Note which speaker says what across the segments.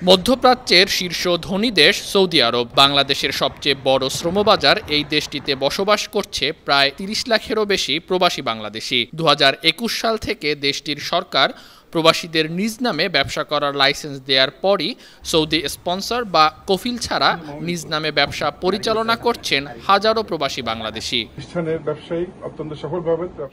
Speaker 1: মধ্যপ্রাচ্যের শীর্ষ ধনী দেশ সৌদি আরব। বাংলাদেশের সবচেয়ে বড় শ্রমবাজার এই দেশটিতে বসবাস করছে প্রায় ৩০ লাখেরও বেশি প্রবাসী বাংলাদেশি। ২০২১ সাল থেকে দেশটির সরকার প্রবাসীদের নিজ নামে ব্যবসা করার লাইসেন্স দেওয়ার পরই সৌদি স্পন্সর বা কফিল ছাড়া নিজ নামে ব্যবসা পরিচালনা করছেন হাজারো প্রবাসী বাংলাদেশি।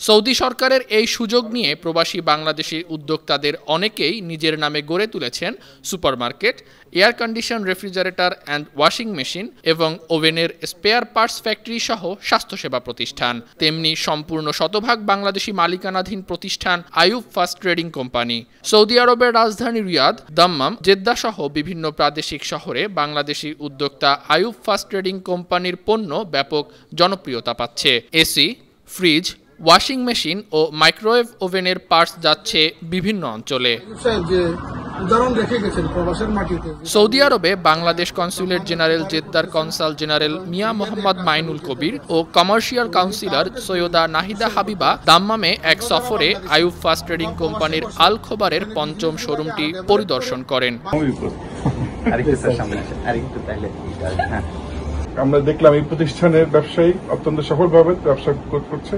Speaker 1: সৌদি সরকারের এই সুযোগ নিয়ে প্রবাসী বাংলাদেশি উদ্যোক্তাদের অনেকেই নিজের নামে গড়ে তুলেছেন supermarket, air condition, refrigerator and washing machine এবং ওভেনের স্পেয়ার পার্টস ফ্যাক্টরি সহ স্বাস্থ্যসেবা প্রতিষ্ঠান। তেমনি সম্পূর্ণ শতভাগ বাংলাদেশি মালিকানাধীন প্রতিষ্ঠান Ayub fast trading company. Saudi আরবের রাজধানী রিয়াদ, দাম্মাম, জেদ্দা সহ বিভিন্ন প্রাদেশিক শহরে বাংলাদেশি উদ্যোক্তা আইয়ুব ফাস্ট ট্রেডিং কোম্পানির পণ্য ব্যাপক জনপ্রিয়তা পাচ্ছে। এসি, ফ্রিজ, ওয়াশিং মেশিন ও মাইক্রোওয়েভ ওভেনের পার্টস যাচ্ছে বিভিন্ন অঞ্চলে। সৌদি আরবে বাংলাদেশ কনসুলেট জেনারেল জেদ্দার কনসাল জেনারেল মিয়া মোহাম্মদ মাইনুল কবির ও কমার্শিয়াল কাউন্সিলর সৈয়দা নাহিদা হাবিবা দাম্মামে এক সফরে আইয়ুব ফাস্ট ট্রেডিং কোম্পানির আল খোবারের পঞ্চম শোরুমটি পরিদর্শন করেন।
Speaker 2: আমরা দেখলাম এই প্রতিষ্ঠানের ব্যবসায়ী অত্যন্ত সফলভাবে ব্যবসা করছে।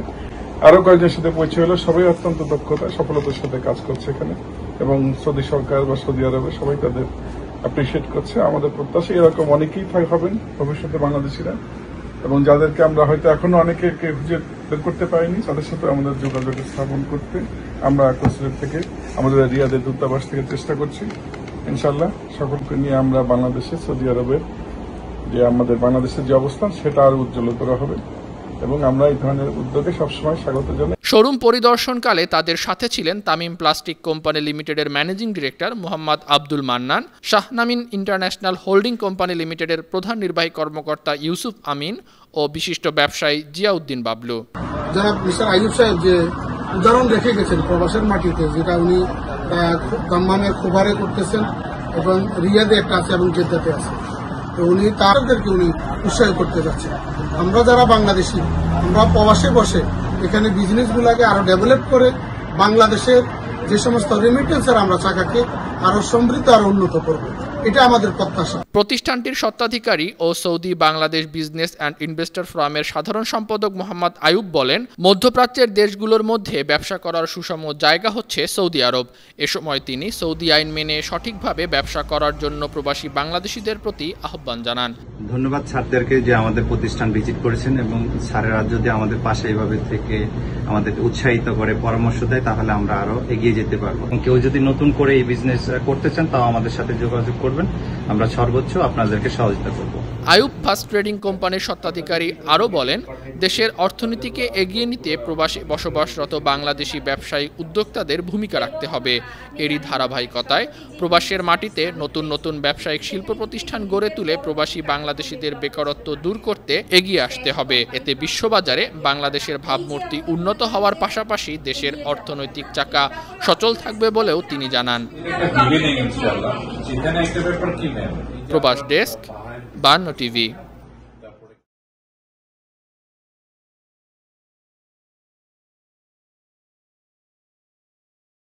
Speaker 2: আরো কয়েকজনের সাথে পরিচয় হলো, সবাই অত্যন্ত দক্ষতা সফলতার সাথে কাজ করছে এখানে, এবং সৌদি সরকার বা সৌদি আরবে সবাই তাদের অ্যাপ্রিসিয়েট করছে। আমাদের প্রত্যাশা এরকম অনেকেই হবেন ভবিষ্যতে বাংলাদেশিরা, এবং যাদেরকে আমরা হয়তো এখনো অনেকে খুঁজে বের করতে পারিনি, তাদের সাথে আমাদের যোগাযোগ স্থাপন করতে আমরা কনসুলেট থেকে, আমাদের রিয়াদের দূতাবাস থেকে চেষ্টা করছি। ইনশাল্লাহ সকলকে নিয়ে আমরা বাংলাদেশে সৌদি আরবের যে আমাদের বাংলাদেশের যে অবস্থান সেটা আরো উজ্জ্বলতর হবে, এবং আমরা এই ধরনের উদ্যোগে সবসময় স্বাগত জানাই।
Speaker 1: শোরুম পরিদর্শনকালে তাদের সাথে ছিলেন তামিম প্লাস্টিক কোম্পানি লিমিটেডের managing director Mohammad Abdul Mannan, Shahnamin international holding company লিমিটেডের প্রধান নির্বাহী কর্মকর্তা ইউসুফ আমিন ও বিশিষ্ট ব্যবসায়ী জিয়াউদ্দিন বাবলু।
Speaker 3: যারা মিস্টার আইয়ুব সাহেব যে উদাহরণ রেখে গেছেন প্রবাসের মাটিতে, যেটা উনি দাম্মামের খোবারে করতেছেন এবং রিয়াদে একটা আছে এবং জেদ্দাতে আছে, তো উনি তাদেরকে উনি উৎসাহ করতে যাচ্ছেন। আমরা যারা বাংলাদেশি, আমরা প্রবাসে বসে এখানে বিজনেসগুলোকে আরো ডেভেলপ করে বাংলাদেশের যে সমস্ত রেমিটেন্সের আমরা চাকাকে আরো সমৃদ্ধ আরো উন্নত করব, এটা আমাদের প্রত্যাশা।
Speaker 1: প্রতিষ্ঠানটির স্বত্বাধিকারী ও Saudi Bangladesh business and investor ফোরামের সাধারণ সম্পাদক মোহাম্মদ আইয়ুব বলেন, মধ্যপ্রাচ্যের দেশগুলোর মধ্যে ব্যবসা করার সুষম জায়গা হচ্ছে সৌদি আরব। এ সময় তিনি সৌদি আইন মেনে সঠিকভাবে ব্যবসা করার জন্য প্রবাসী বাংলাদেশিদের প্রতি আহ্বান জানান।
Speaker 4: ধন্যবাদ স্যারদেরকে যে আমাদের প্রতিষ্ঠান ভিজিট করেছেন, এবং স্যারেরা যদি আমাদের পাশে এইভাবে থেকে আমাদের উৎসাহিত করে পরামর্শ দেয়, তাহলে আমরা আরো এগিয়ে যেতে পারবো। কেউ যদি নতুন করে এই বিজনেস করতে চান, তাও আমাদের সাথে যোগাযোগ করবেন, আমরা সর্বোচ্চ আপনাদেরকে সহযোগিতা করব।
Speaker 1: আইয়ুব ফাস্ট ট্রেডিং কোম্পানির স্বত্বাধিকারী আরও বলেন, দেশের অর্থনীতিকে এগিয়ে নিতে প্রবাসী বসবাসরত বাংলাদেশি ব্যবসায়ী উদ্যোক্তাদের ভূমিকা রাখতে হবে। এরই ধারাবাহিকতায় প্রবাসের মাটিতে নতুন নতুন ব্যবসায়িক শিল্প প্রতিষ্ঠান গড়ে তুলে প্রবাসী বাংলাদেশিদের বেকারত্ব দূর করতে এগিয়ে আসতে হবে। এতে বিশ্ববাজারে বাংলাদেশের ভাবমূর্তি উন্নত হওয়ার পাশাপাশি দেশের অর্থনৈতিক চাকা সচল থাকবে বলেও তিনি জানান। প্রবাস ডেস্ক, 52 টিভি।